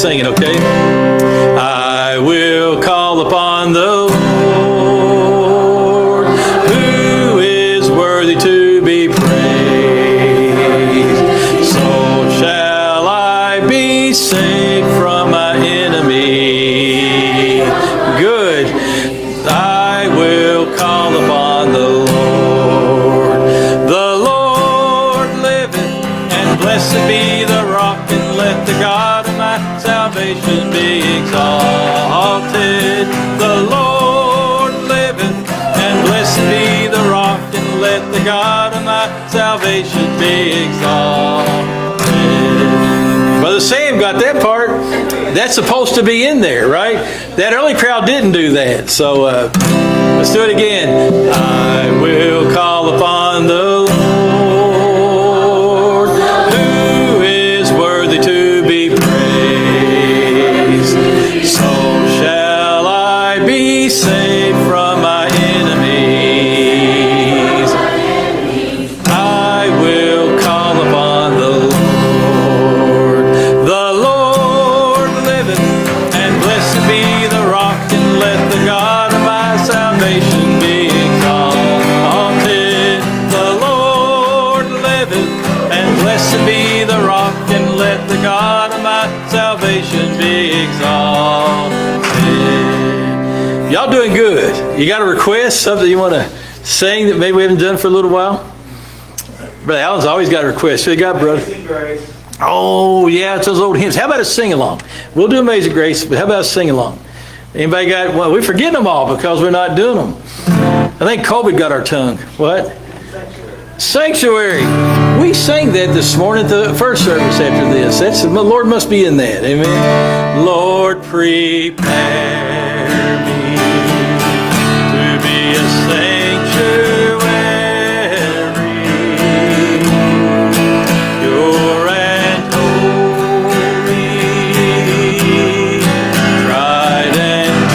sing it, okay? I will call upon the Lord, who is worthy to be praised. So shall I be saved from my enemy. Good. I will call upon the Lord. The Lord liveth, and blessed be the rock, and let the God of my salvation be exalted. The Lord liveth, and blessed be the rock, and let the God of my salvation be exalted. Brother Sam got that part. That's supposed to be in there, right? That early crowd didn't do that. So let's do it again. I will call upon the Lord, who is worthy to be praised. So shall I be saved from my enemies. I will call upon the Lord. The Lord liveth, and blessed be the rock, and let the God of my salvation be exalted. The Lord liveth, and blessed be the rock, and let the God of my salvation be exalted. Y'all doing good. You got a request, something you want to sing that maybe we haven't done for a little while? Brother Alan's always got a request. What you got, brother? Oh, yeah, it's those old hymns. How about a sing-along? We'll do Amazing Grace, but how about a sing-along? Anybody got, well, we're forgetting them all because we're not doing them. I think COVID got our tongue. What? Sanctuary. We sang that this morning at the first service after this. That's, the Lord must be in that. Amen. Lord, prepare me to be a sanctuary. Pure and holy, tried and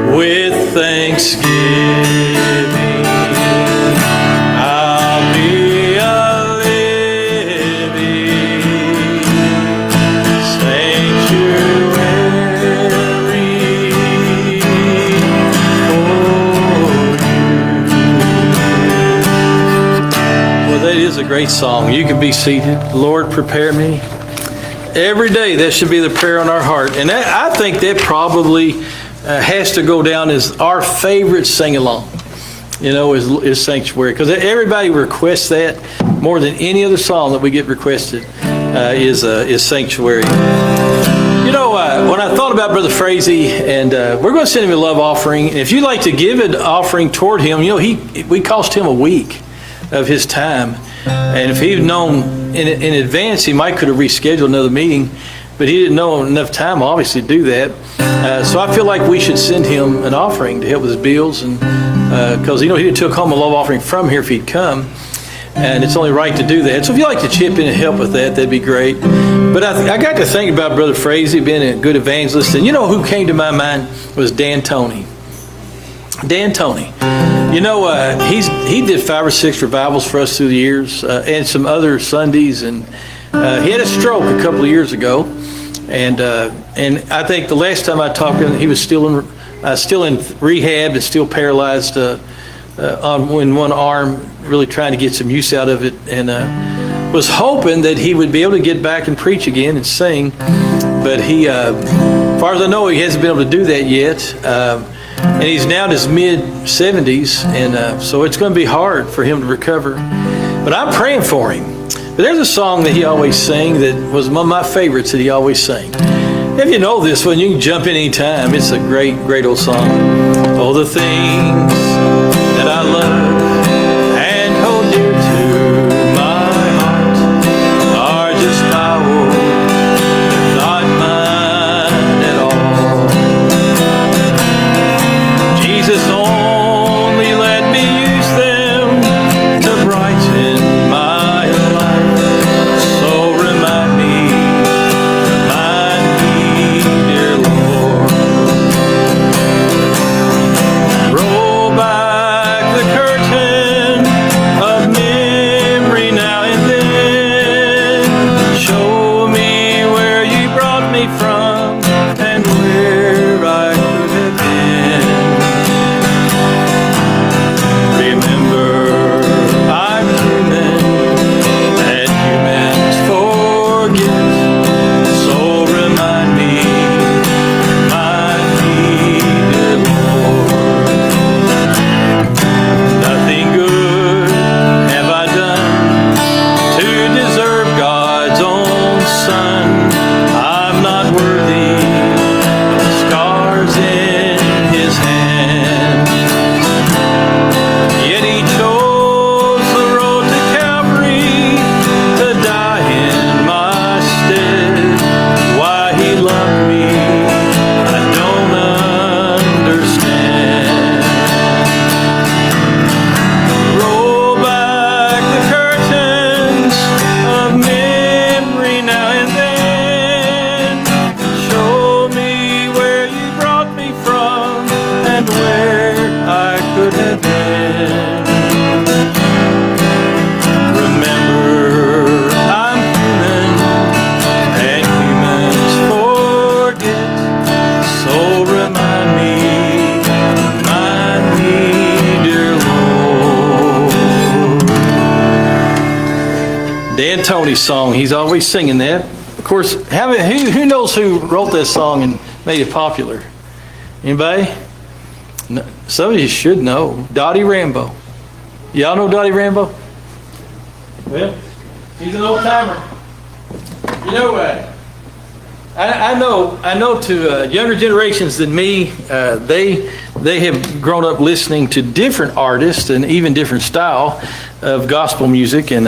true, with thanksgiving, I'll be a living sanctuary for you. Well, that is a great song. You can be seated. Lord, prepare me. Every day, that should be the prayer on our heart. And that, I think that probably has to go down as our favorite sing-along, is Sanctuary. Because everybody requests that more than any other song that we get requested is Sanctuary. When I thought about Brother Frazee, and we're going to send him a love offering. And if you'd like to give an offering toward him, we cost him a week of his time. And if he'd known in advance, he might could have rescheduled another meeting. But he didn't know enough time, obviously, to do that. So I feel like we should send him an offering to help with his bills, and because he took home a love offering from here if he'd come, and it's only right to do that. So if you'd like to chip in and help with that, that'd be great. But I got to think about Brother Frazee being a good evangelist, and who came to my mind was Dan Toney. Dan Toney. He did 5 or 6 revivals for us through the years, and some other Sundays, and he had a stroke a couple of years ago. And I think the last time I talked to him, he was still in rehab and still paralyzed in one arm, really trying to get some use out of it, and was hoping that he would be able to get back and preach again and sing. But he, as far as I know, he hasn't been able to do that yet. And he's now in his mid-70s, and so it's going to be hard for him to recover. But I'm praying for him. But there's a song that he always sang that was one of my favorites that he always sang. If you know this one, you can jump in any time. It's a great, great old song. Oh, the things that I love and hold dear to my heart are just my own, not mine at all. Jesus only let me use them to brighten my life. So remind me, dear Lord. Roll back the curtain could have been. Remember, I'm human, and humans forget. So remind me, dear Lord. Dan Tony's song, he's always singing that. Of course, who knows who wrote that song and made it popular? Anybody? No, some of you should know. Dottie Rambo. Y'all know Dottie Rambo? Well, he's an old timer. You know what? I know to younger generations than me, they have grown up listening to different artists and even different style of gospel music, and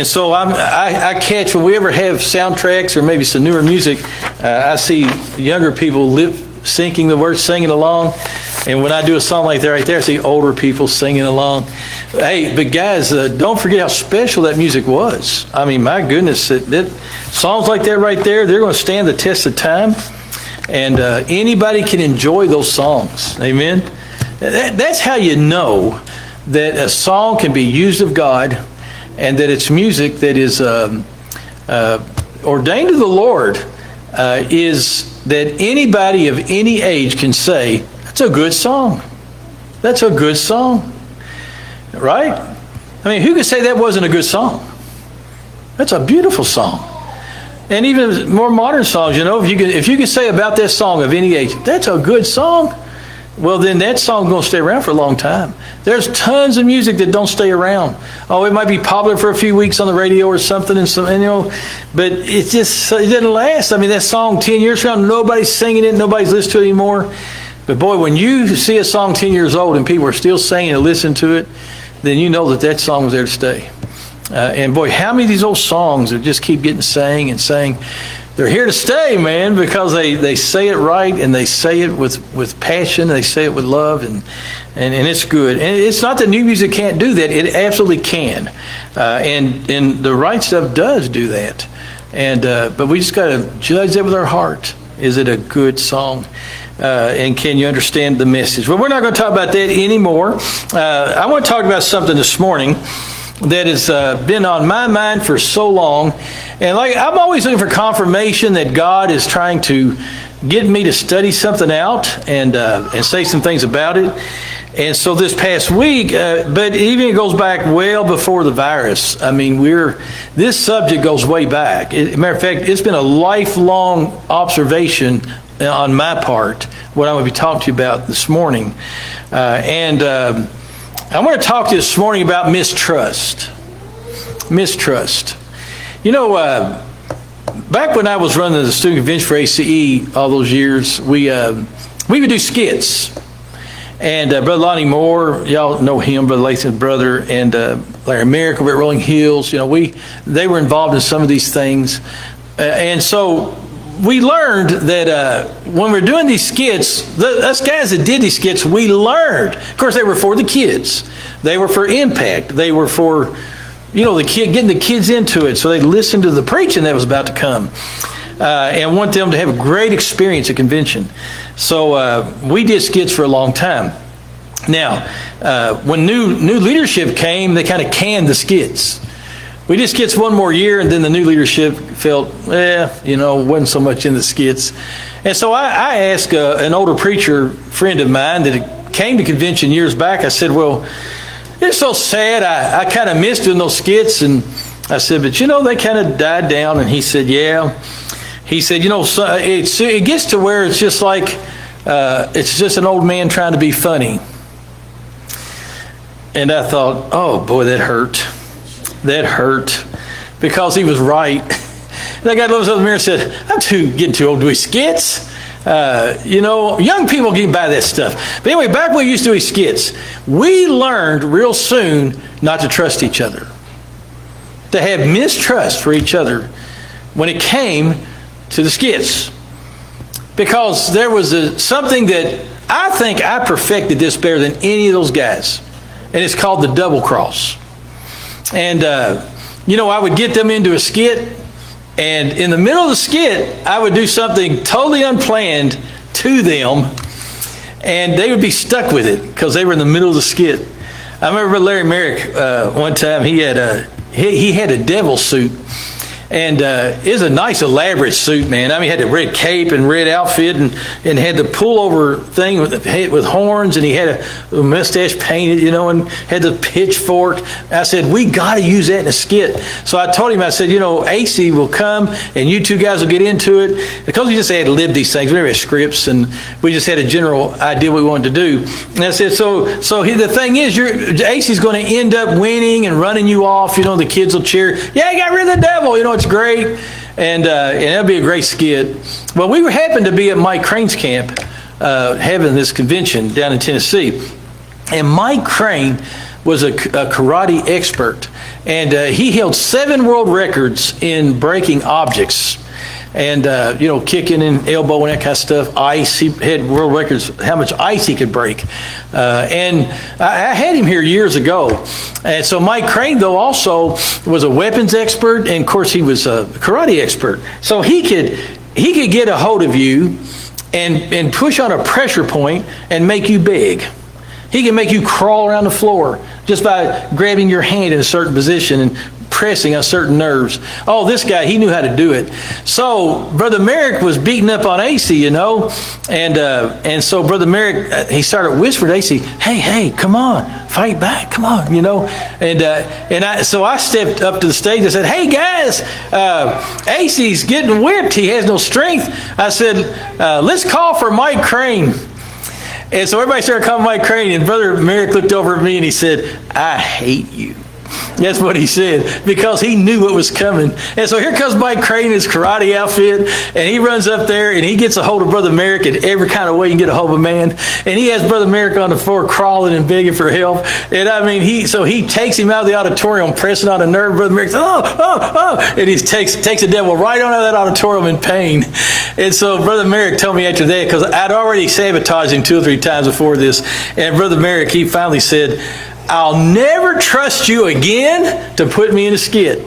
so I catch when we ever have soundtracks or maybe some newer music, I see younger people singing the words, singing along, and when I do a song like that right there, I see older people singing along. Hey, but guys, don't forget how special that music was. I mean, my goodness, that songs like that right there, they're going to stand the test of time, and anybody can enjoy those songs. Amen? That's how you know that a song can be used of God, and that it's music that is ordained of the Lord, is that anybody of any age can say, that's a good song. That's a good song. Right? I mean, who could say that wasn't a good song? That's a beautiful song. And even more modern songs, you know, if you can say about that song of any age, that's a good song, well, then that song's going to stay around for a long time. There's tons of music that don't stay around. Oh, it might be popular for a few weeks on the radio or something, and you know, but it doesn't last. I mean, that song 10 years from now, nobody's singing it, nobody's listening to it anymore. But boy, when you see a song 10 years old and people are still singing and listening to it, then you know that song was there to stay. And boy, how many of these old songs that just keep getting sang and sang, they're here to stay, man, because they say it right, and they say it with passion, they say it with love, and it's good. And it's not that new music can't do that. It absolutely can. And the right stuff does do that. And but we just got to judge that with our heart. Is it a good song? And can you understand the message? Well, we're not going to talk about that anymore. I want to talk about something this morning that has been on my mind for so long. And I'm always looking for confirmation that God is trying to get me to study something out and say some things about it. And so this past week, but even it goes back well before the virus. I mean, this subject goes way back. Matter of fact, it's been a lifelong observation on my part, what I'm going to be talking to you about this morning. And I want to talk to you this morning about mistrust. Mistrust. You know, back when I was running the student convention for ACE all those years, we would do skits. And Brother Lonnie Moore, y'all know him, Brother Lathan's brother, and Larry Merrick over at Rolling Hills. You know, they were involved in some of these things. And so we learned that when we're doing these skits, us guys that did these skits, we learned. Of course, they were for the kids. They were for impact. They were for, you know, getting the kids into it so they listened to the preaching that was about to come. And want them to have a great experience at convention. So we did skits for a long time. Now, when new leadership came, they kind of canned the skits. We did skits one more year, and then the new leadership felt, wasn't so much in the skits. And so I asked an older preacher friend of mine that came to convention years back. I said, well, it's so sad. I kind of missed doing those skits. And I said, but they kind of died down. And he said, yeah. He said, so it gets to where it's just like, it's just an old man trying to be funny. And I thought, oh boy, that hurt. That hurt. Because he was right. That guy looks up in the mirror and said, I'm getting too old to do skits. Young people can buy that stuff. But anyway, back when we used to do skits, we learned real soon not to trust each other. To have mistrust for each other when it came to the skits. Because there was something that I think I perfected this better than any of those guys. And it's called the double cross. And, I would get them into a skit. And in the middle of the skit, I would do something totally unplanned to them. and they would be stuck with it because they were in the middle of the skit. I remember Larry Merrick, one time he had a devil suit. And it was a nice elaborate suit, man. I mean, he had a red cape and red outfit and had the pullover thing with horns, and he had a mustache painted, you know, and had the pitchfork. I said, we got to use that in a skit. So I told him, I said, you know, AC will come and you two guys will get into it. Because we just had to live these things. We never had scripts, and we just had a general idea what we wanted to do. And I said, the thing is, AC's going to end up winning and running you off. You know, the kids will cheer, yeah, you got rid of the devil, you know. It's great, and that'll be a great skit. Well, we happened to be at Mike Crane's camp having this convention down in Tennessee, and Mike Crane was a karate expert, and he held 7 world records in breaking objects. And, you know, kicking and elbowing, that kind of stuff. Ice, he had world records, how much ice he could break. And I had him here years ago. And so Mike Crane, though, also was a weapons expert. And, of course, he was a karate expert. So he could get a hold of you and push on a pressure point and make you beg. He can make you crawl around the floor just by grabbing your hand in a certain position and pressing on certain nerves. Oh, this guy, he knew how to do it. So Brother Merrick was beating up on AC, you know, and so Brother Merrick, he started whispering to AC, hey, come on, fight back, come on, you know. So I stepped up to the stage and said, hey guys, AC's getting whipped. He has no strength. I said, let's call for Mike Crane. And so everybody started calling Mike Crane, and Brother Merrick looked over at me and he said, I hate you. That's what he said, because he knew what was coming. And so here comes Mike Crane in his karate outfit, and he runs up there, and he gets a hold of Brother Merrick in every kind of way you can get a hold of a man. And he has Brother Merrick on the floor crawling and begging for help. And I mean, he takes him out of the auditorium, pressing on a nerve. Brother Merrick says, oh, and he takes the devil right on out of that auditorium in pain. And so Brother Merrick told me after that, because I'd already sabotaged him 2 or 3 times before this, and Brother Merrick, he finally said, I'll never trust you again to put me in a skit.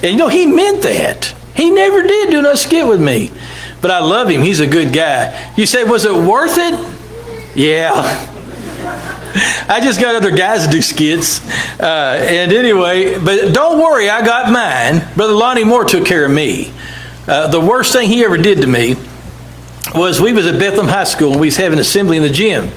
And you know, he meant that. He never did do no skit with me. But I love him. He's a good guy. You say, was it worth it? Yeah. I just got other guys to do skits. And anyway, but don't worry, I got mine. Brother Lonnie Moore took care of me. The worst thing he ever did to me was we was at Bethlehem High School and we was having assembly in the gym.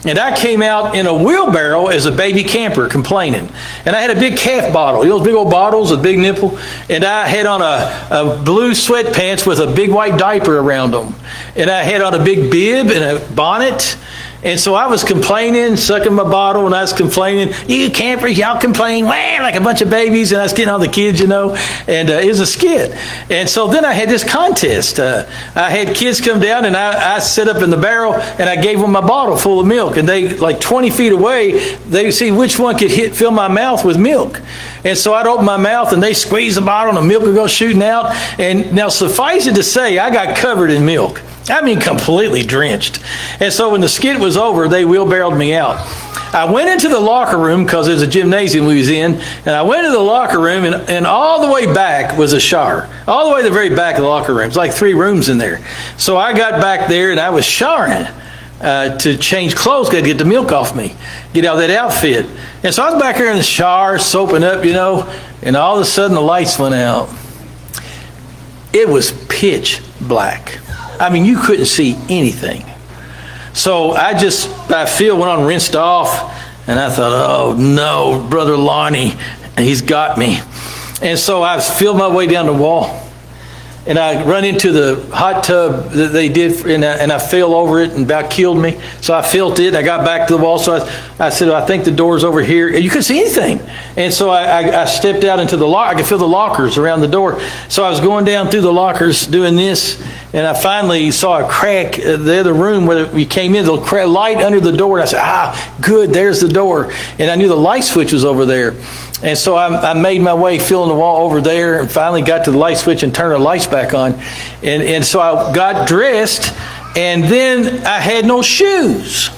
And I came out in a wheelbarrow as a baby camper complaining. And I had a big calf bottle, you know those big old bottles with big nipple? And I had on a blue sweatpants with a big white diaper around them. And I had on a big bib and a bonnet. And so I was complaining, sucking my bottle, and I was complaining, you campers, y'all complain, wah, like a bunch of babies, and I was getting all the kids, you know, and it was a skit. And so then I had this contest. I had kids come down, and I set up in the barrel, and I gave them my bottle full of milk, and they, like 20 feet away, they see which one could fill my mouth with milk. And so I'd open my mouth, and they squeeze the bottle, and the milk would go shooting out. And now suffice it to say, I got covered in milk. I mean, completely drenched. And so when the skit was over, they wheelbarrowed me out. I went into the locker room because there's a gymnasium we was in, and I went into the locker room, and all the way back was a shower. All the way to the very back of the locker room. It's like 3 rooms in there. So I got back there, and I was showering to change clothes, got to get the milk off me, get out of that outfit. And so I was back here in the shower, soaping up, you know, and all of a sudden the lights went out. It was pitch black. I mean, you couldn't see anything. So I feel went on and rinsed off, and I thought, oh no, Brother Lonnie, he's got me. And so I filled my way down the wall, and I run into the hot tub that they did, and I fell over it and about killed me. So I felt it. I got back to the wall. So I said, I think the door's over here. And you couldn't see anything. And so I stepped out into the locker. I could feel the lockers around the door. So I was going down through the lockers doing this, and I finally saw a crack the other room where we came in, the light under the door. And I said, good, there's the door. And I knew the light switch was over there. And so I made my way, filling the wall over there, and finally got to the light switch and turned the lights back on. And so I got dressed, and then I had no shoes.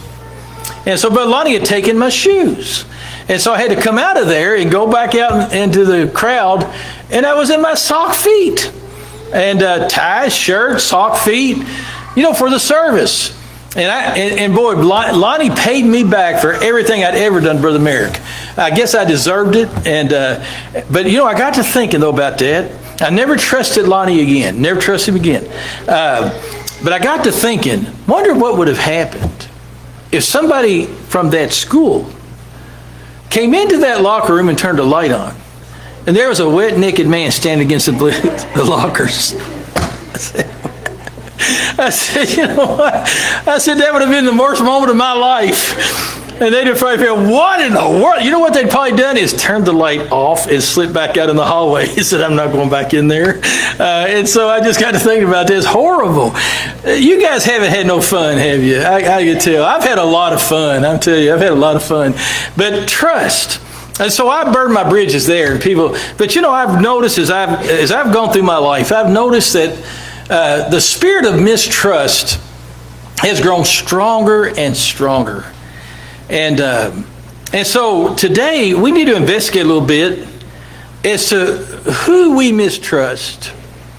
And so Brother Lonnie had taken my shoes. And so I had to come out of there and go back out into the crowd, and I was in my sock feet. And ties, shirt, sock feet, you know, for the service. And boy, Lonnie paid me back for everything I'd ever done, Brother Merrick. I guess I deserved it. But I got to thinking though about that. I never trusted Lonnie again. Never trusted him again. But I got to thinking, wonder what would have happened if somebody from that school came into that locker room and turned the light on, and there was a wet, naked man standing against the lockers. I said, you know what? I said, that would have been the worst moment of my life. And they'd have probably felt, what in the world? You know what they'd probably done is turned the light off and slipped back out in the hallway. He said, I'm not going back in there. And so I just got to thinking about this. Horrible. You guys haven't had no fun, have you? I can tell. I've had a lot of fun. I'm telling you, I've had a lot of fun. But trust. And so I burned my bridges there. And people, but I've noticed as I've gone through my life, I've noticed that the spirit of mistrust has grown stronger and stronger. And so today we need to investigate a little bit as to who we mistrust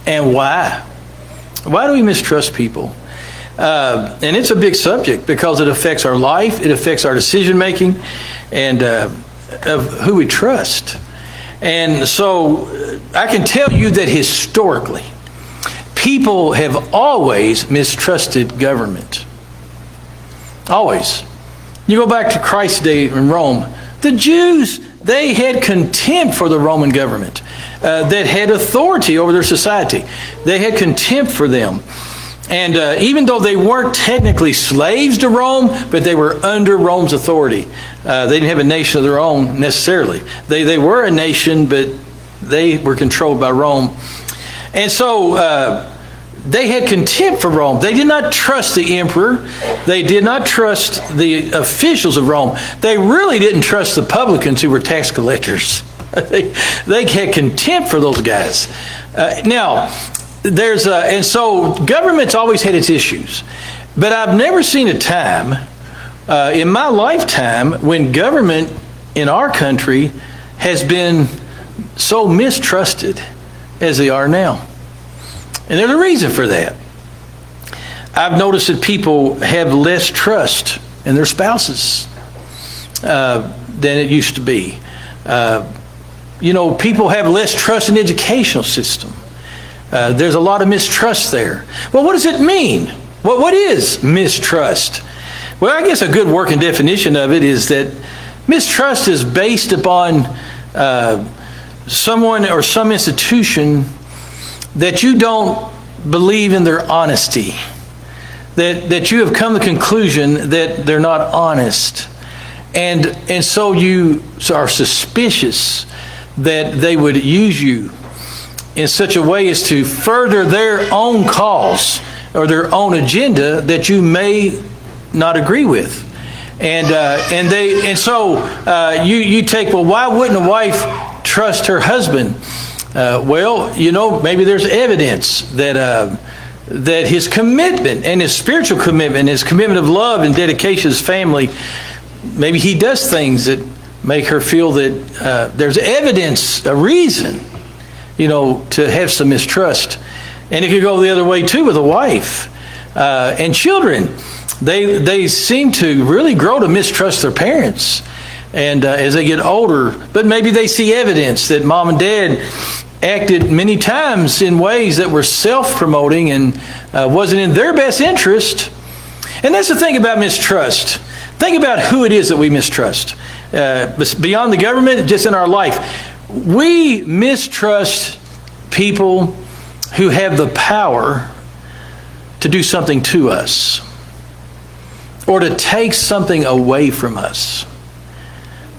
and why. Why do we mistrust people? And it's a big subject because it affects our life, it affects our decision making, and of who we trust. And so I can tell you that historically, people have always mistrusted government. Always. You go back to Christ's day in Rome, the Jews, they had contempt for the Roman government that had authority over their society. They had contempt for them. And even though they weren't technically slaves to Rome, but they were under Rome's authority. They didn't have a nation of their own necessarily. They were a nation, but they were controlled by Rome. And so they had contempt for Rome. They did not trust the emperor. They did not trust the officials of Rome. They really didn't trust the publicans who were tax collectors. They had contempt for those guys. Now, and so government's always had its issues. But I've never seen a time in my lifetime when government in our country has been so mistrusted as they are now. And there's a reason for that. I've noticed that people have less trust in their spouses than it used to be. People have less trust in the educational system. There's a lot of mistrust there. Well, what does it mean? What is mistrust? Well, I guess a good working definition of it is that mistrust is based upon someone or some institution that you don't believe in their honesty, that you have come to the conclusion that they're not honest, and so you are suspicious that they would use you in such a way as to further their own cause or their own agenda that you may not agree with, so you take, well, why wouldn't a wife trust her husband? Maybe there's evidence that his commitment and his spiritual commitment, his commitment of love and dedication to his family, maybe he does things that make her feel that there's evidence, a reason, to have some mistrust. And it could go the other way too with a wife and children. They seem to really grow to mistrust their parents. And as they get older, but maybe they see evidence that mom and dad acted many times in ways that were self-promoting and wasn't in their best interest. And that's the thing about mistrust. Think about who it is that we mistrust. Beyond the government, just in our life. We mistrust people who have the power to do something to us or to take something away from us.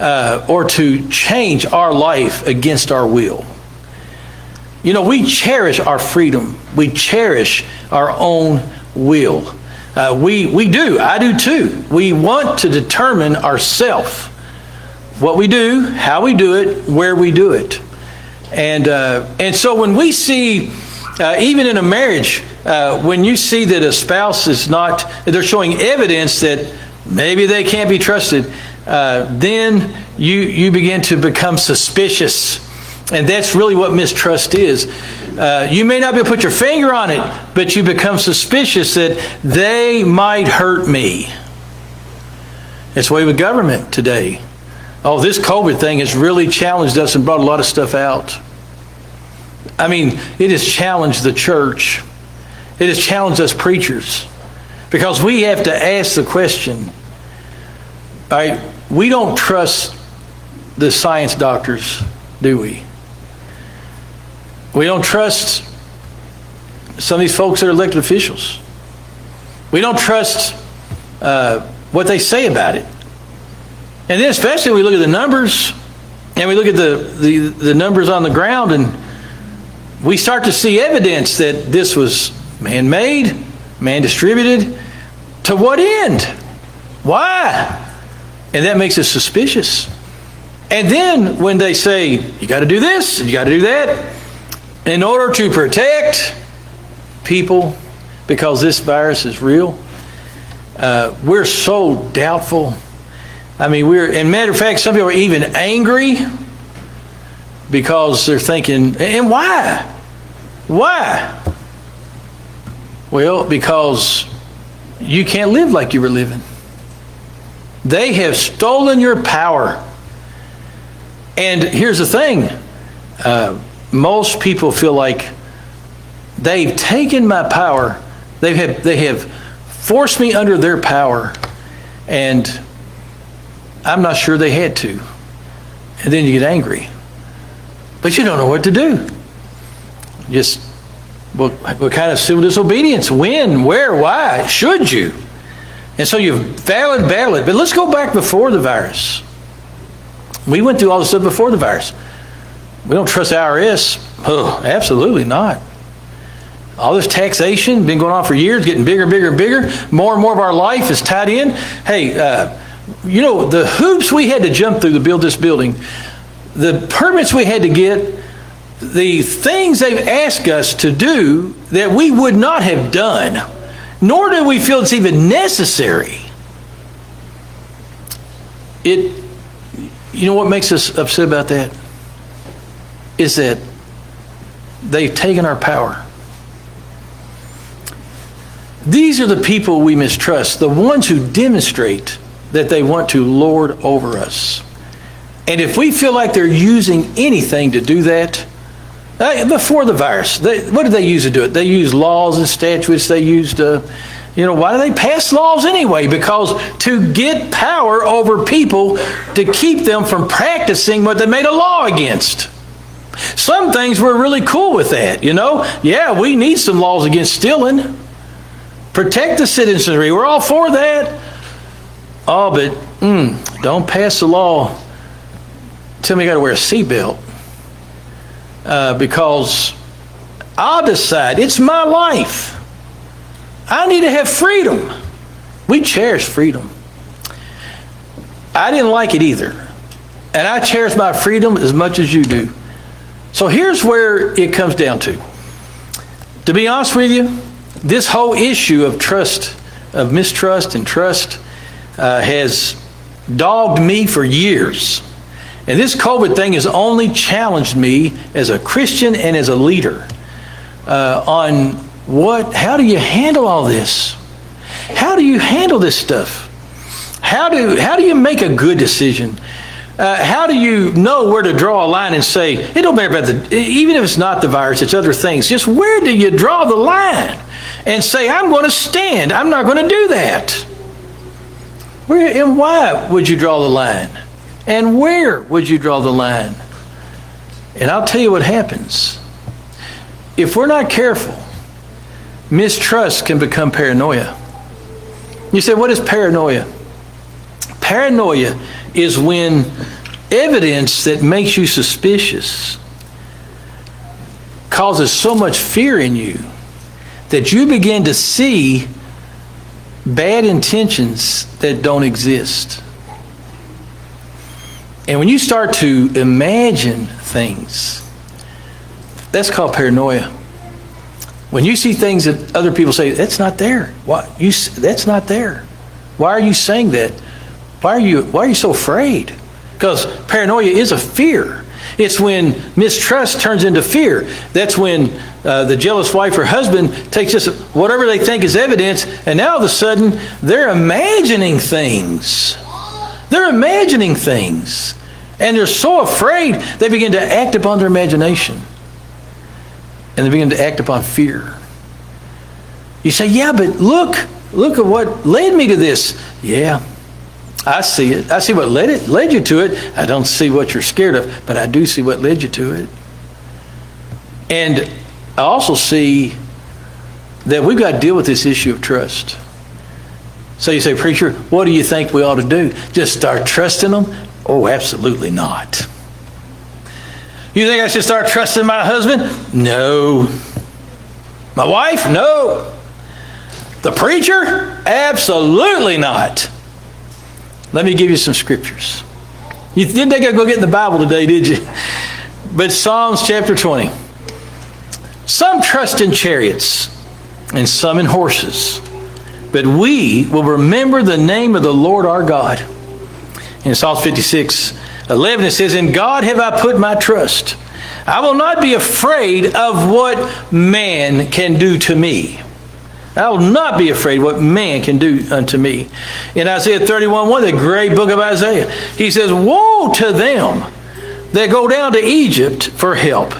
Or to change our life against our will. We cherish our freedom. We cherish our own will. We do. I do too. We want to determine ourselves. What we do, how we do it, where we do it. And so when we see, even in a marriage, when you see that a spouse they're showing evidence that maybe they can't be trusted, then you begin to become suspicious And that's really what mistrust is. You may not be able to put your finger on it, but you become suspicious that they might hurt me. It's the way with government today. Oh, this COVID thing has really challenged us and brought a lot of stuff out. I mean, it has challenged the church. It has challenged us preachers. Because we have to ask the question, all right, we don't trust the science doctors, do we? We don't trust some of these folks that are elected officials. We don't trust what they say about it. And then especially when we look at the numbers, and we look at the numbers on the ground, and we start to see evidence that this was man-made, man-distributed. To what end? Why? And that makes us suspicious. And then when they say, you got to do this, and you got to do that, in order to protect people, because this virus is real, we're so doubtful. I mean, and matter of fact, some people are even angry because they're thinking, and why? Why? Well, because you can't live like you were living. They have stolen your power. And here's the thing. Most people feel like they've taken my power. They have forced me under their power. And I'm not sure they had to. And then you get angry. But you don't know what to do. Just, what kind of civil disobedience? When? Where? Why? Should you? And so you battle it. But let's go back before the virus. We went through all this stuff before the virus. We don't trust IRS. Oh, absolutely not. All this taxation been going on for years, getting bigger and bigger and bigger. More and more of our life is tied in. Hey, the hoops we had to jump through to build this building, the permits we had to get, the things they've asked us to do that we would not have done, nor do we feel it's even necessary. You know what makes us upset about that? Is that they've taken our power. These are the people we mistrust, the ones who demonstrate that they want to lord over us. And if we feel like they're using anything to do that, before the virus, what did they use to do it? They used laws and statutes. They used, why do they pass laws anyway? Because to get power over people, to keep them from practicing what they made a law against. Some things we're really cool with that, Yeah, we need some laws against stealing. Protect the citizenry. We're all for that. Oh, but don't pass a law. Tell me I got to wear a seatbelt. Because I'll decide. It's my life. I need to have freedom. We cherish freedom. I didn't like it either. And I cherish my freedom as much as you do. So here's where it comes down to. To be honest with you, this whole issue of trust, of mistrust and trust, has dogged me for years. And this COVID thing has only challenged me as a Christian and as a leader on how do you handle all this? How do you handle this stuff? How do you make a good decision? How do you know where to draw a line and say, it don't matter about even if it's not the virus, it's other things. Just where do you draw the line and say, I'm going to stand. I'm not going to do that. Where and why would you draw the line? And where would you draw the line? And I'll tell you what happens. If we're not careful, mistrust can become paranoia. You say, what is paranoia? Paranoia is when evidence that makes you suspicious causes so much fear in you that you begin to see bad intentions that don't exist. And when you start to imagine things, that's called paranoia. When you see things that other people say, that's not there. That's not there. Why are you saying that? Why are you so afraid? Because paranoia is a fear. It's when mistrust turns into fear. That's when the jealous wife or husband takes just whatever they think is evidence, and now all of a sudden they're imagining things. They're imagining things. And they're so afraid they begin to act upon their imagination. And they begin to act upon fear. You say, yeah, but look at what led me to this. Yeah, I see it. I see what led you to it. I don't see what you're scared of, but I do see what led you to it. And I also see that we've got to deal with this issue of trust. So you say, preacher, what do you think we ought to do? Just start trusting them? Oh, absolutely not. You think I should start trusting my husband? No. My wife? No. The preacher? Absolutely not. Let me give you some scriptures. You didn't think I'd go get in the Bible today, did you? But Psalms chapter 20. Some trust in chariots and some in horses, but we will remember the name of the Lord our God. In Psalms 56:11 it says, in God have I put my trust. I will not be afraid of what man can do to me. I will not be afraid what man can do unto me. In Isaiah 31:1, the great book of Isaiah, he says, woe to them that go down to Egypt for help,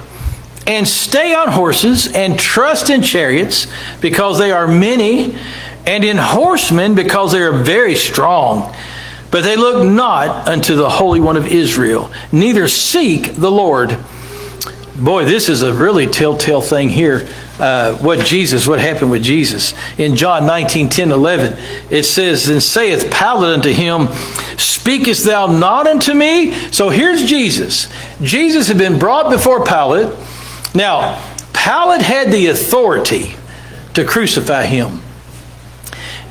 and stay on horses, and trust in chariots, because they are many, and in horsemen, because they are very strong. But they look not unto the Holy One of Israel, neither seek the Lord. Boy, this is a really telltale thing here. What happened with Jesus. In John 19:10-11, it says, and saith Pilate unto him, speakest thou not unto me? So here's Jesus. Jesus had been brought before Pilate. Now, Pilate had the authority to crucify him.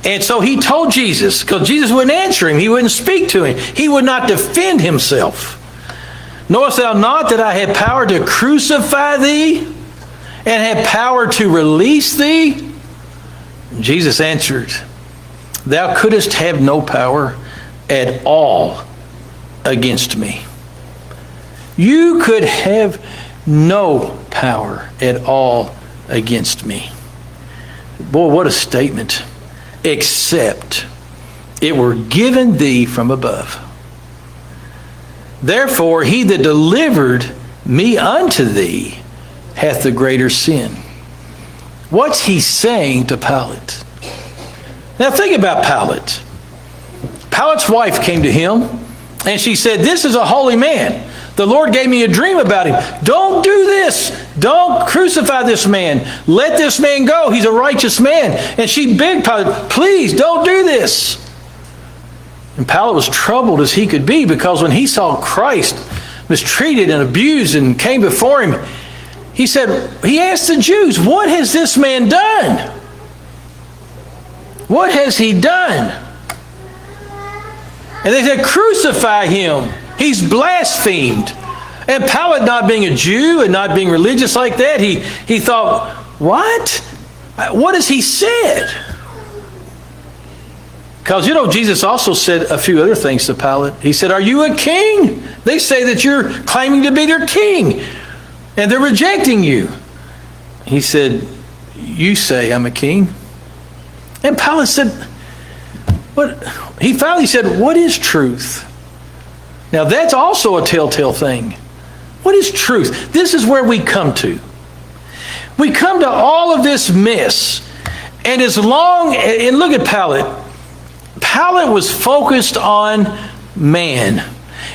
And so he told Jesus, because Jesus wouldn't answer him, he wouldn't speak to him, he would not defend himself. Knowest thou not that I have power to crucify thee, and have power to release thee? Jesus answered, thou couldst have no power at all against me. You could have no power at all against me. Boy, what a statement. Except it were given thee from above. Therefore, he that delivered me unto thee hath the greater sin. What's he saying to Pilate? Now think about Pilate. Pilate's wife came to him and she said, this is a holy man. The Lord gave me a dream about him. Don't do this. Don't crucify this man. Let this man go. He's a righteous man. And she begged Pilate, please don't do this. And Pilate was troubled as he could be, because when he saw Christ mistreated and abused and came before him, he asked the Jews, what has this man done? What has he done? And they said, crucify him. He's blasphemed. And Pilate, not being a Jew and not being religious like that, he thought, what? What has he said? Because, Jesus also said a few other things to Pilate. He said, are you a king? They say that you're claiming to be their king, and they're rejecting you. He said, you say I'm a king? And Pilate said, what? He finally said, what is truth? Now that's also a telltale thing. What is truth? This is where we come to. We come to all of this mess. And look at Pilate. Pilate was focused on man.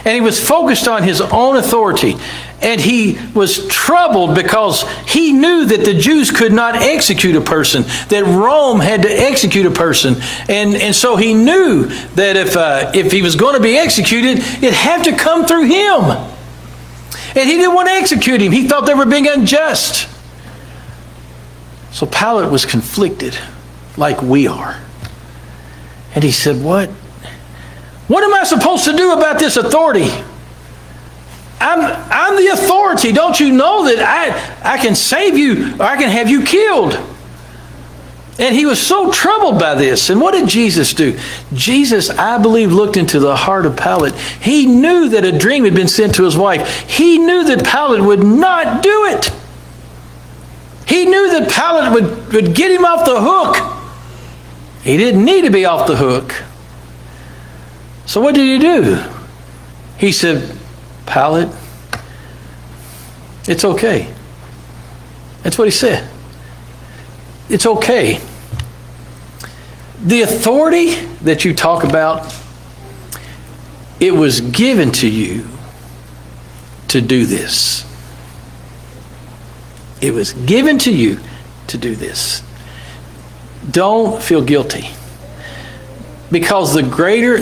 And he was focused on his own authority. And he was troubled because he knew that the Jews could not execute a person, that Rome had to execute a person. And so he knew that if he was going to be executed, it had to come through him. And he didn't want to execute him. He thought they were being unjust. So Pilate was conflicted like we are. And he said, what? What am I supposed to do about this authority? I'm the authority. Don't you know that I can save you, or I can have you killed? And he was so troubled by this. And what did Jesus do? Jesus, I believe, looked into the heart of Pilate. He knew that a dream had been sent to his wife. He knew that Pilate would not do it. He knew that Pilate would get him off the hook. He didn't need to be off the hook. So what did he do? He said, Pilate, it's okay. That's what he said. It's okay. The authority that you talk about, it was given to you to do this. It was given to you to do this. Don't feel guilty. Because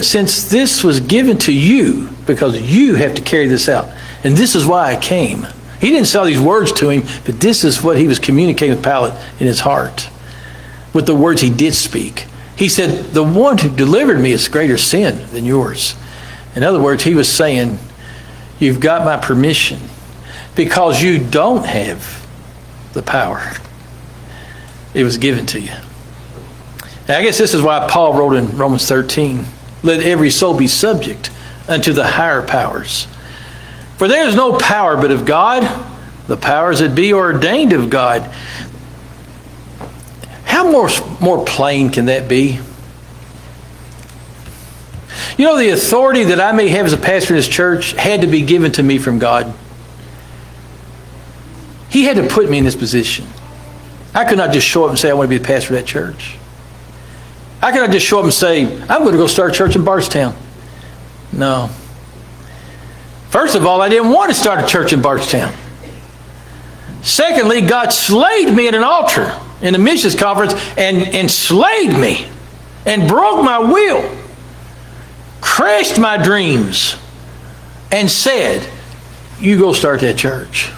since this was given to you, because you have to carry this out. And this is why I came. He didn't say these words to him, but this is what he was communicating with Pilate in his heart. With the words he did speak. He said, the one who delivered me is greater sin than yours. In other words, he was saying, you've got my permission because you don't have the power. It was given to you. Now, I guess this is why Paul wrote in Romans 13, let every soul be subject unto the higher powers. For there is no power but of God, the powers that be ordained of God. How more plain can that be? You know, the authority that I may have as a pastor in this church had to be given to me from God. He had to put me in this position. I could not just show up and say, I want to be the pastor of that church. I could not just show up and say, I'm going to go start a church in Bardstown. No. First of all, I didn't want to start a church in Bardstown. Secondly, God slayed me at an altar in a missions conference and slayed me and broke my will, crashed my dreams, and said, you go start that church.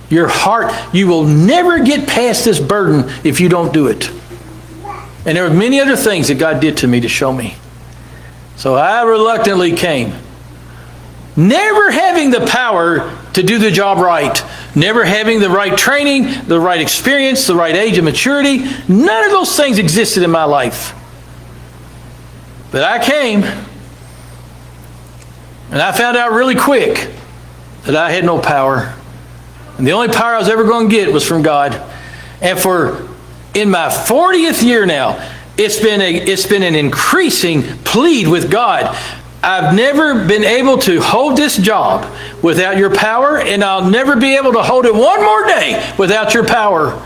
Your heart, you will never get past this burden if you don't do it. And there were many other things that God did to me to show me. So I reluctantly came. Never having the power to do the job right. Never having the right training, the right experience, the right age of maturity. None of those things existed in my life. But I came. And I found out really quick that I had no power. And the only power I was ever going to get was from God. And in my 40th year now, it's been an increasing plead with God. I've never been able to hold this job without your power, and I'll never be able to hold it one more day without your power.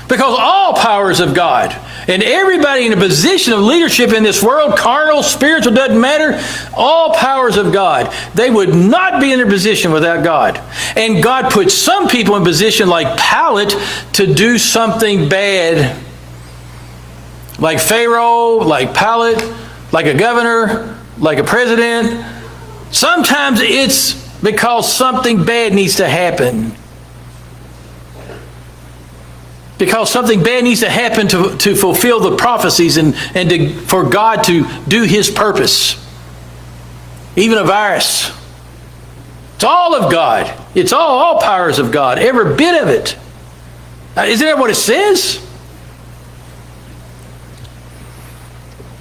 Because all power is of God. And everybody in a position of leadership in this world, carnal, spiritual, doesn't matter, all powers of God. They would not be in their position without God. And God put some people in position like Pilate to do something bad. Like Pharaoh, like Pilate, like a governor, like a president. Sometimes it's because something bad needs to happen. Because something bad needs to happen to fulfill the prophecies and for God to do His purpose. Even a virus. It's all of God. It's all powers of God. Every bit of it. Isn't that what it says?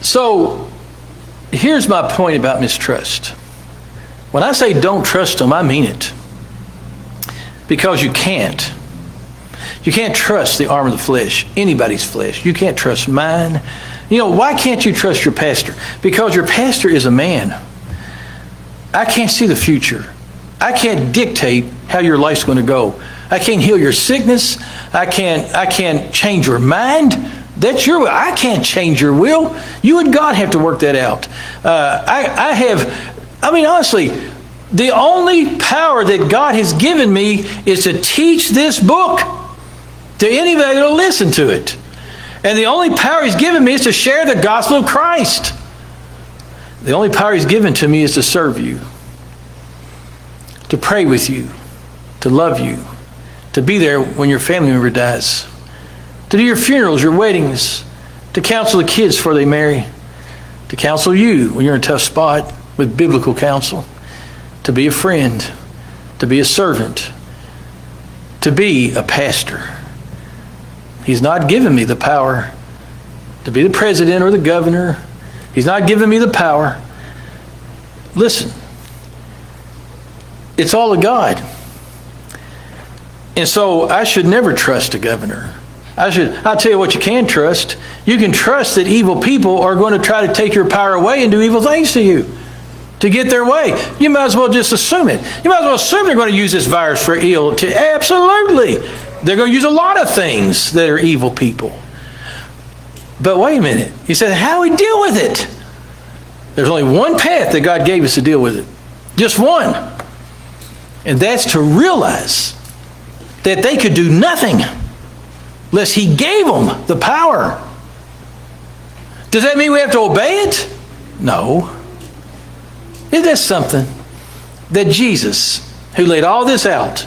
So, here's my point about mistrust. When I say don't trust them, I mean it. Because you can't. You can't trust the arm of the flesh, anybody's flesh. You can't trust mine. You know, why can't you trust your pastor? Because your pastor is a man. I can't see the future. I can't dictate how your life's going to go. I can't heal your sickness. I can't change your mind. That's your will. I can't change your will. You and God have to work that out. Honestly, the only power that God has given me is to teach this book to anybody that will listen to it. And the only power He's given me is to share the gospel of Christ. The only power He's given to me is to serve you, to pray with you, to love you, to be there when your family member dies, to do your funerals, your weddings, to counsel the kids before they marry, to counsel you when you're in a tough spot with biblical counsel, to be a friend, to be a servant, to be a pastor. He's not given me the power to be the president or the governor. He's not giving me the power. Listen, it's all of God. And so I should never trust a governor. I'll tell you what you can trust. You can trust that evil people are going to try to take your power away and do evil things to you to get their way. You might as well just assume it. You might as well assume they're going to use this virus for ill. Absolutely. They're going to use a lot of things that are evil people. But wait a minute. You said, how do we deal with it? There's only one path that God gave us to deal with it. Just one. And that's to realize that they could do nothing unless He gave them the power. Does that mean we have to obey it? No. Isn't that something? That Jesus, who laid all this out,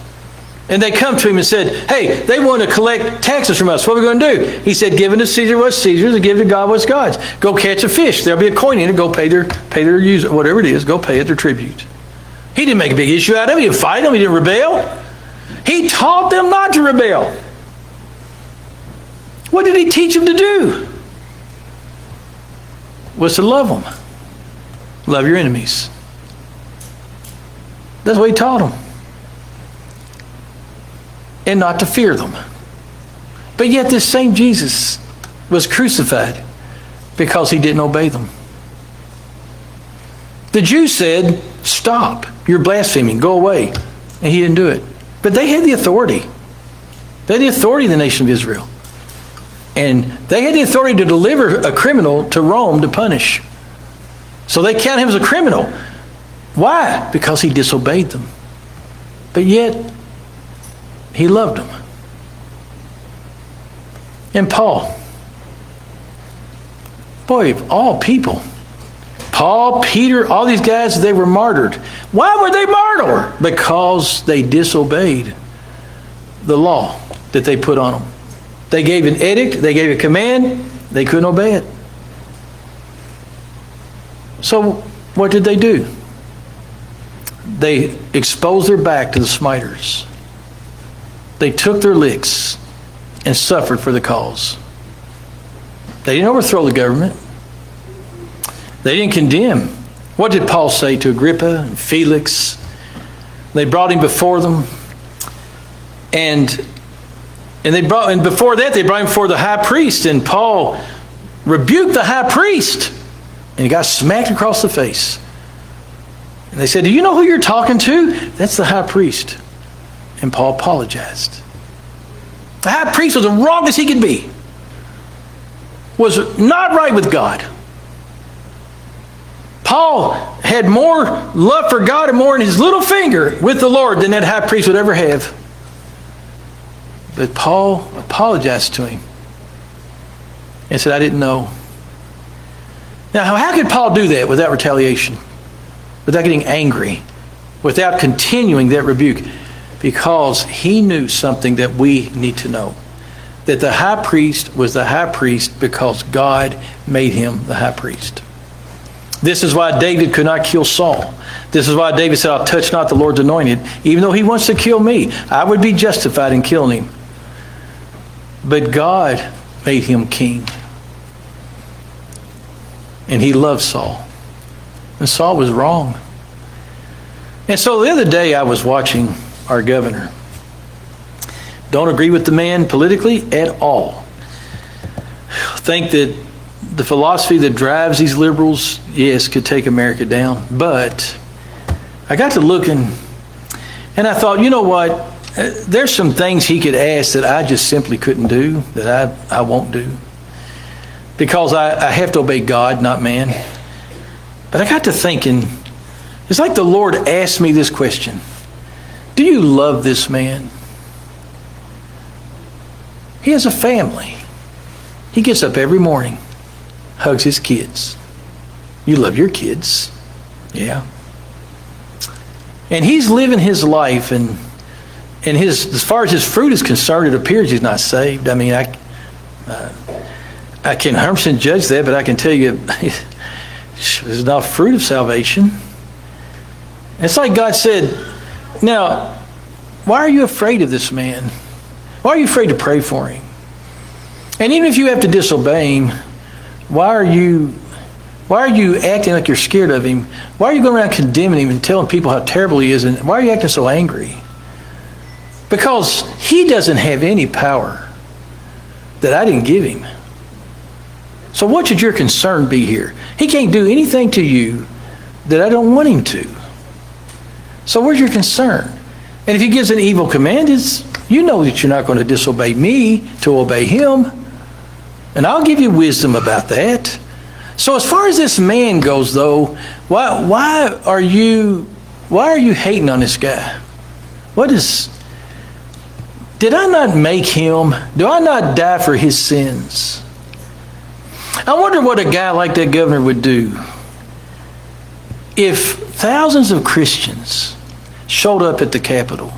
and they come to Him and said, hey, they want to collect taxes from us. What are we going to do? He said, give unto Caesar what's Caesar's and give to God what's God's. Go catch a fish. There'll be a coin in it. Go pay their use, whatever it is, go pay it their tribute. He didn't make a big issue out of it. He didn't fight them. He didn't rebel. He taught them not to rebel. What did He teach them to do? Was to love them. Love your enemies. That's what He taught them. And not to fear them. But yet this same Jesus was crucified because He didn't obey them. The Jews said, stop, you're blaspheming, go away. And He didn't do it. But they had the authority. They had the authority of the nation of Israel. And they had the authority to deliver a criminal to Rome to punish. So they count him as a criminal. Why? Because he disobeyed them. But yet, he loved them. And Paul, boy, of all people, Paul, Peter, all these guys, they were martyred. Why were they martyred? Because they disobeyed the law that they put on them. They gave an edict, they gave a command, they couldn't obey it. So what did they do? They exposed their back to the smiters. They took their licks and suffered for the cause. They didn't overthrow the government. They didn't condemn. What did Paul say to Agrippa and Felix? They brought him before them. And before that, they brought him before the high priest. And Paul rebuked the high priest. And he got smacked across the face. And they said, do you know who you're talking to? That's the high priest. And Paul apologized. The high priest was the wrongest he could be. Was not right with God. Paul had more love for God and more in his little finger with the Lord than that high priest would ever have. But Paul apologized to him and said, I didn't know. Now, how could Paul do that without retaliation? Without getting angry? Without continuing that rebuke? Because he knew something that we need to know. That the high priest was the high priest because God made him the high priest. This is why David could not kill Saul. This is why David said, I'll touch not the Lord's anointed. Even though he wants to kill me, I would be justified in killing him. But God made him king. And he loved Saul. And Saul was wrong. And so the other day I was watching our governor. Don't agree with the man politically at all. Think that the philosophy that drives these liberals, yes, could take America down. But I got to looking, and I thought, you know what? There's some things he could ask that I just simply couldn't do, that I won't do. Because I have to obey God, not man. But I got to thinking, it's like the Lord asked me this question. Do you love this man? He has a family. He gets up every morning, hugs his kids. You love your kids. Yeah. And he's living his life, and as far as his fruit is concerned, it appears he's not saved. I mean, I can't 100% judge that, but I can tell you there's not fruit of salvation. It's like God said, now, why are you afraid of this man? Why are you afraid to pray for him? And even if you have to disobey him, why are you acting like you're scared of him? Why are you going around condemning him and telling people how terrible he is? And why are you acting so angry? Because he doesn't have any power that I didn't give him. So what should your concern be here? He can't do anything to you that I don't want him to. So where's your concern? And if he gives an evil command, you know that you're not going to disobey me to obey him. And I'll give you wisdom about that. So as far as this man goes, though, why are you hating on this guy? Did I not make him? Do I not die for his sins? I wonder what a guy like that governor would do if thousands of Christians showed up at the Capitol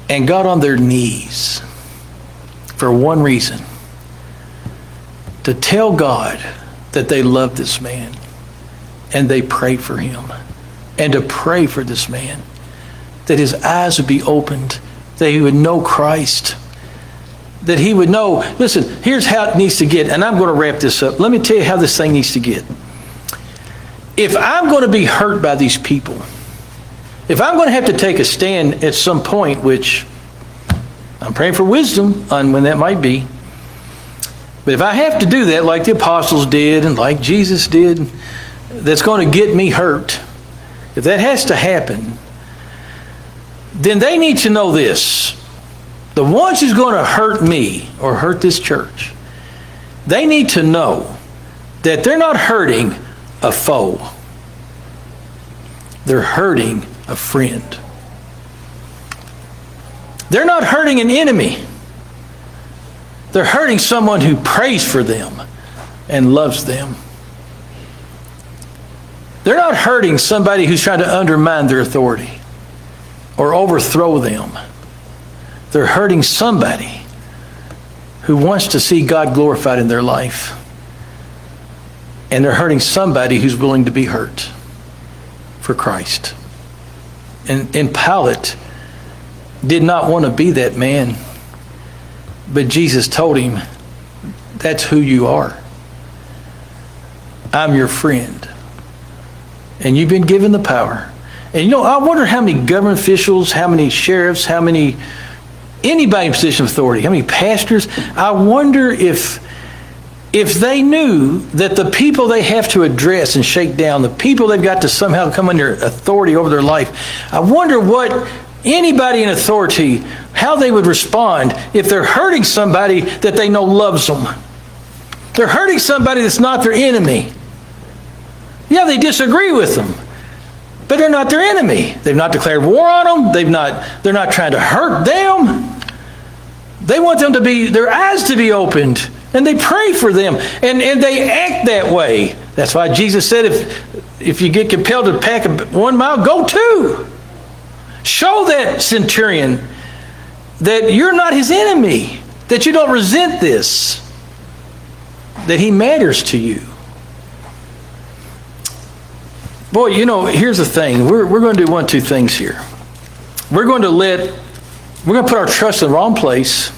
and got on their knees for one reason: to tell God that they love this man and they prayed for him, and to pray for this man that his eyes would be opened, that he would know Christ, that he would know. Listen, here's how it needs to get, and I'm going to wrap this up. Let me tell you how this thing needs to get. If I'm going to be hurt by these people, if I'm going to have to take a stand at some point, which I'm praying for wisdom on when that might be, but if I have to do that like the apostles did and like Jesus did, that's going to get me hurt, if that has to happen, then they need to know this. The ones who's going to hurt me or hurt this church, they need to know that they're not hurting a foe. They're hurting a friend. They're not hurting an enemy. They're hurting someone who prays for them and loves them. They're not hurting somebody who's trying to undermine their authority or overthrow them. They're hurting somebody who wants to see God glorified in their life. And they're hurting somebody who's willing to be hurt for Christ. And Pilate did not want to be that man. But Jesus told him, that's who you are. I'm your friend. And you've been given the power. And I wonder how many government officials, how many sheriffs, anybody in position of authority, how many pastors, I wonder if they knew that the people they have to address and shake down, the people they've got to somehow come under authority over their life, I wonder what anybody in authority, how they would respond if they're hurting somebody that they know loves them. They're hurting somebody that's not their enemy. Yeah, they disagree with them, but they're not their enemy. They've not declared war on them. They're not trying to hurt them. They want them to be, their eyes to be opened, and they pray for them, and they act that way. That's why Jesus said, if you get compelled to pack 1 mile, go 2. Show that centurion that you're not his enemy, that you don't resent this, that he matters to you. Boy, here's the thing. We're going to do 1, 2 things here. We're going to put our trust in the wrong place,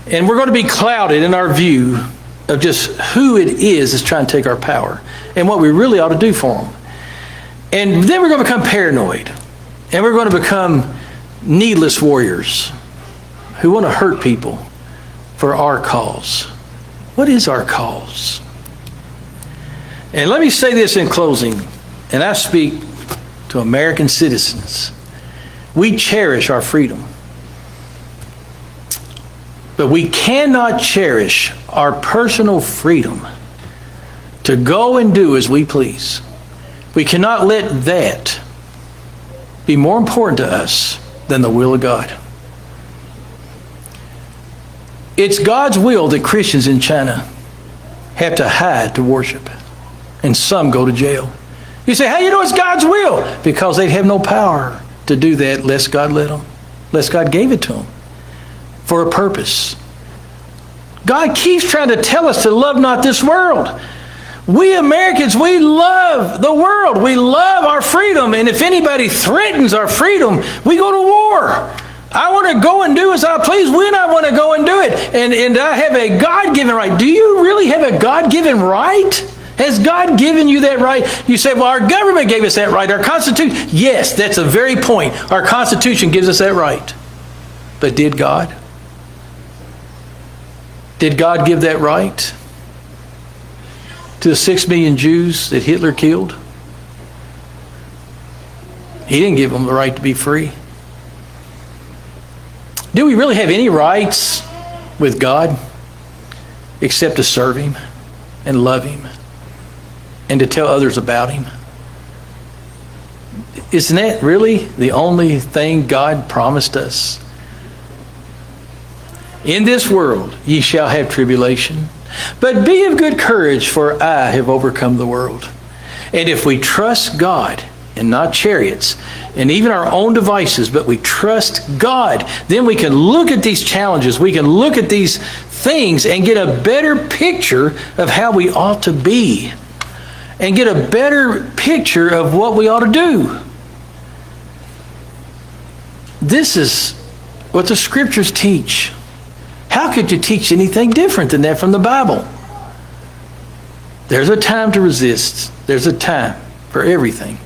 and we're going to be clouded in our view of just who it is that's trying to take our power and what we really ought to do for them. And then we're going to become paranoid, and we're going to become needless warriors who want to hurt people for our cause. What is our cause? And let me say this in closing, and I speak to American citizens. We cherish our freedom, but we cannot cherish our personal freedom to go and do as we please. We cannot let that be more important to us than the will of God. It's God's will that Christians in China have to hide to worship, and some go to jail. You say, how do you know it's God's will? Because they have no power to do that lest God let them, lest God gave it to them for a purpose. God keeps trying to tell us to love not this world. We Americans, we love the world. We love our freedom. And if anybody threatens our freedom, we go to war. I want to go and do as I please when I want to go and do it. And I have a God-given right. Do you really have a God-given right? Has God given you that right? You say, well, our government gave us that right. Our Constitution. Yes, that's a very point. Our Constitution gives us that right. But did God? Did God give that right to the 6 million Jews that Hitler killed? He didn't give them the right to be free. Do we really have any rights with God except to serve Him and love Him and to tell others about Him? Isn't that really the only thing God promised us? In this world ye shall have tribulation, but be of good courage, for I have overcome the world. And if we trust God and not chariots and even our own devices, but we trust God, then we can look at these challenges, we can look at these things and get a better picture of how we ought to be and get a better picture of what we ought to do. This is what the Scriptures teach. How could you teach anything different than that from the Bible? There's a time to resist. There's a time for everything.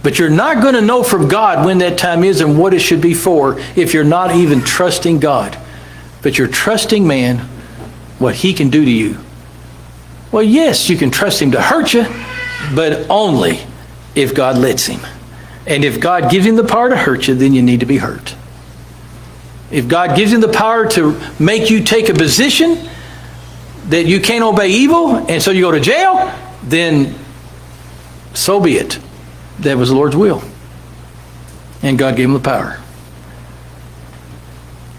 But you're not going to know from God when that time is and what it should be for if you're not even trusting God. But you're trusting man, what he can do to you. Well, yes, you can trust him to hurt you, but only if God lets him. And if God gives him the power to hurt you, then you need to be hurt. If God gives him the power to make you take a position that you can't obey evil, and so you go to jail, then so be it. That was the Lord's will. And God gave him the power.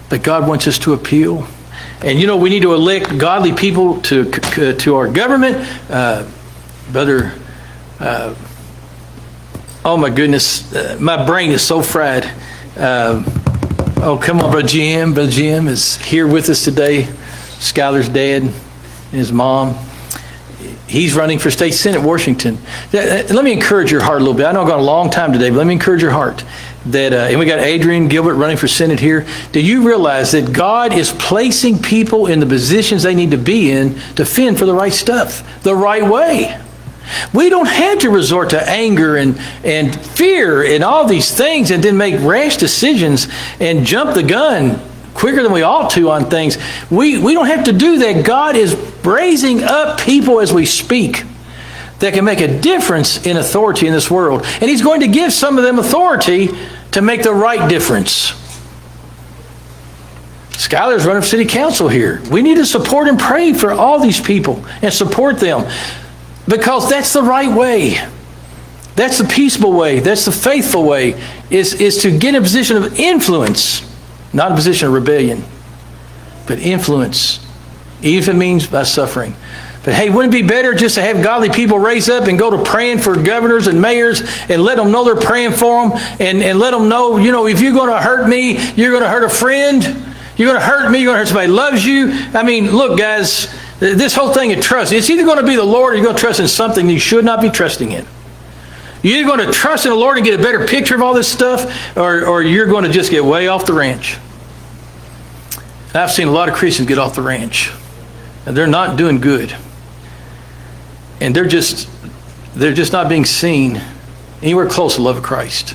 But God wants us to appeal. And you know, we need to elect godly people to our government. Brother, oh my goodness, my brain is so fried. Oh, come on, Brother Jim. Brother Jim is here with us today. Skylar's dad and his mom. He's running for state senate, Washington. Let me encourage your heart a little bit. I know I've gone a long time today, but let me encourage your heart. That and we got Adrian Gilbert running for senate here. Do you realize that God is placing people in the positions they need to be in to fend for the right stuff, the right way? We don't have to resort to anger and fear and all these things and then make rash decisions and jump the gun quicker than we ought to on things. We don't have to do that. God is raising up people as we speak that can make a difference in authority in this world. And he's going to give some of them authority to make the right difference. Skylar's running for city council here. We need to support and pray for all these people and support them because that's the right way. That's the peaceable way. That's the faithful way is to get in a position of influence. Not a position of rebellion, but influence, even if it means by suffering. But hey, wouldn't it be better just to have godly people raise up and go to praying for governors and mayors and let them know they're praying for them and let them know, you know, if you're going to hurt me, you're going to hurt a friend, you're going to hurt me, you're going to hurt somebody who loves you. I mean, look, guys, this whole thing of trust, it's either going to be the Lord or you're going to trust in something you should not be trusting in. You're either going to trust in the Lord and get a better picture of all this stuff, or you're going to just get way off the ranch. And I've seen a lot of Christians get off the ranch, and they're not doing good. And they're just not being seen anywhere close to the love of Christ.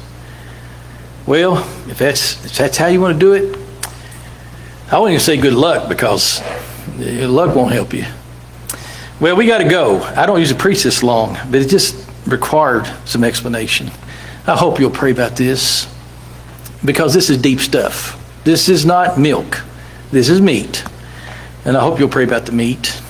Well, if that's how you want to do it, I wouldn't even say good luck because luck won't help you. Well, we got to go. I don't usually preach this long, but it just required some explanation. I hope you'll pray about this because this is deep stuff. This is not milk. This is meat. And I hope you'll pray about the meat.